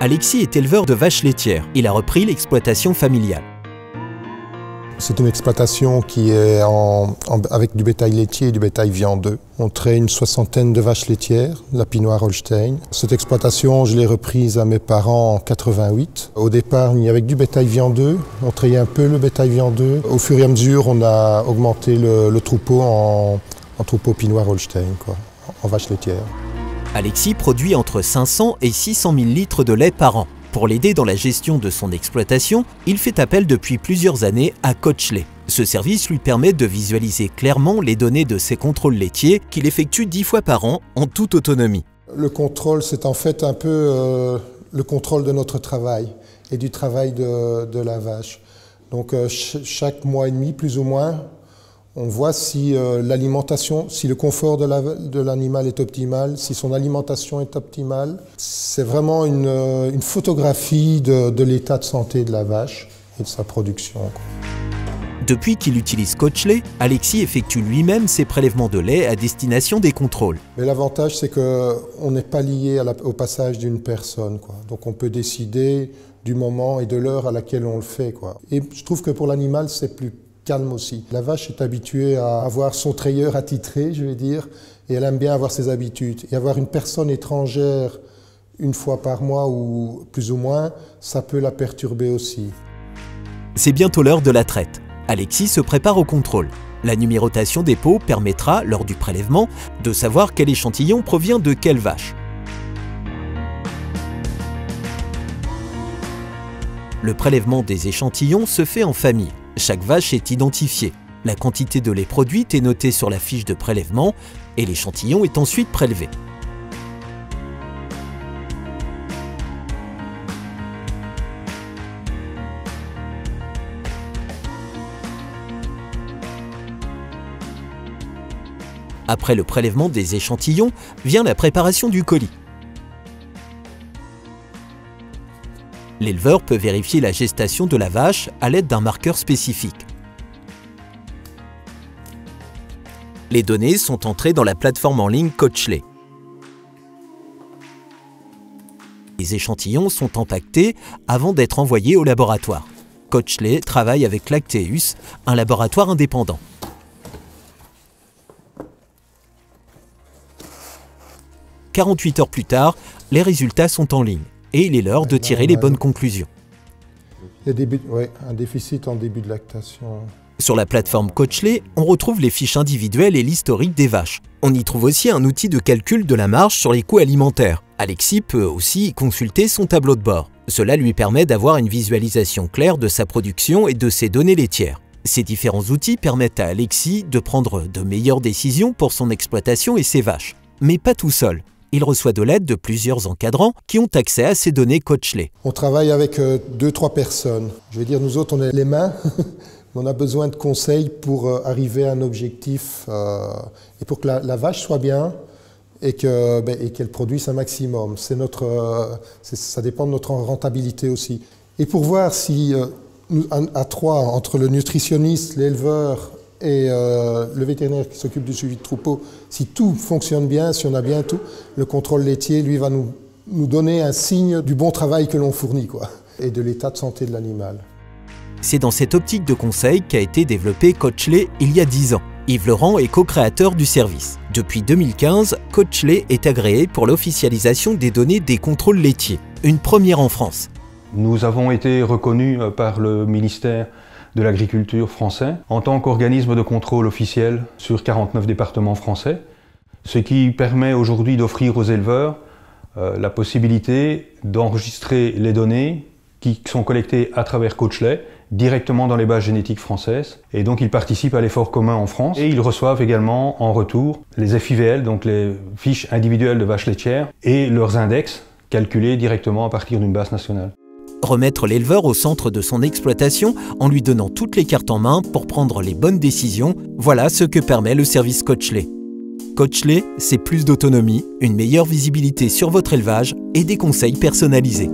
Alexis est éleveur de vaches laitières. Il a repris l'exploitation familiale. C'est une exploitation qui est avec du bétail laitier et du bétail viandeux. On traite une 60aine de vaches laitières, la Pinoire Holstein. Cette exploitation, je l'ai reprise à mes parents en 88. Au départ, il y avait du bétail viandeux. On traitait un peu le bétail viandeux. Au fur et à mesure, on a augmenté le troupeau en troupeau Pinoire Holstein, en vaches laitières. Alexis produit entre 500 et 600 000 litres de lait par an. Pour l'aider dans la gestion de son exploitation, il fait appel depuis plusieurs années à Coachlait. Ce service lui permet de visualiser clairement les données de ses contrôles laitiers qu'il effectue 10 fois par an en toute autonomie. Le contrôle, c'est en fait un peu le contrôle de notre travail et du travail de la vache. Donc chaque mois et demi, plus ou moins, on voit si l'alimentation, si le confort de l'animal est optimal, si son alimentation est optimale. C'est vraiment une photographie de l'état de santé de la vache et de sa production. Depuis qu'il utilise Coachlait, Alexis effectue lui-même ses prélèvements de lait à destination des contrôles. Mais l'avantage, c'est qu'on n'est pas lié au passage d'une personne, Donc on peut décider du moment et de l'heure à laquelle on le fait, Et je trouve que pour l'animal, c'est plus calme aussi. La vache est habituée à avoir son treilleur attitré, je vais dire, et elle aime bien avoir ses habitudes. Et avoir une personne étrangère une fois par mois ou plus ou moins, ça peut la perturber aussi. C'est bientôt l'heure de la traite. Alexis se prépare au contrôle. La numérotation des pots permettra, lors du prélèvement, de savoir quel échantillon provient de quelle vache. Le prélèvement des échantillons se fait en famille. Chaque vache est identifiée. La quantité de lait produite est notée sur la fiche de prélèvement et l'échantillon est ensuite prélevé. Après le prélèvement des échantillons, vient la préparation du colis. L'éleveur peut vérifier la gestation de la vache à l'aide d'un marqueur spécifique. Les données sont entrées dans la plateforme en ligne Coachlait. Les échantillons sont empaquetés avant d'être envoyés au laboratoire. Coachlait travaille avec Lactaeus, un laboratoire indépendant. « 48 heures plus tard, les résultats sont en ligne. Et il est l'heure de tirer les bonnes conclusions. Il y a un déficit en début de lactation. Sur la plateforme Coachlait, on retrouve les fiches individuelles et l'historique des vaches. On y trouve aussi un outil de calcul de la marge sur les coûts alimentaires. Alexis peut aussi consulter son tableau de bord. Cela lui permet d'avoir une visualisation claire de sa production et de ses données laitières. Ces différents outils permettent à Alexis de prendre de meilleures décisions pour son exploitation et ses vaches. Mais pas tout seul. Il reçoit de l'aide de plusieurs encadrants qui ont accès à ces données Coachlait. On travaille avec 2-3 personnes. Je veux dire, nous autres, on est les mains, mais on a besoin de conseils pour arriver à un objectif et pour que la vache soit bien et qu'elle produise un maximum. Ça dépend de notre rentabilité aussi. Et pour voir si, à 3, entre le nutritionniste, l'éleveur et le vétérinaire qui s'occupe du suivi de troupeau, si tout fonctionne bien, si on a bien tout, le contrôle laitier, lui, va nous donner un signe du bon travail que l'on fournit, et de l'état de santé de l'animal. C'est dans cette optique de conseil qu'a été développé Coachlait il y a 10 ans. Yves Laurent est co-créateur du service. Depuis 2015, Coachlait est agréé pour l'officialisation des données des contrôles laitiers, une première en France. Nous avons été reconnus par le ministère de l'Agriculture français en tant qu'organisme de contrôle officiel sur 49 départements français, ce qui permet aujourd'hui d'offrir aux éleveurs la possibilité d'enregistrer les données qui sont collectées à travers Coachlait directement dans les bases génétiques françaises. Et donc ils participent à l'effort commun en France et ils reçoivent également en retour les FIVL, donc les fiches individuelles de vaches laitières, et leurs index calculés directement à partir d'une base nationale. Remettre l'éleveur au centre de son exploitation en lui donnant toutes les cartes en main pour prendre les bonnes décisions, voilà ce que permet le service Coachlait. Coachlait, c'est plus d'autonomie, une meilleure visibilité sur votre élevage et des conseils personnalisés.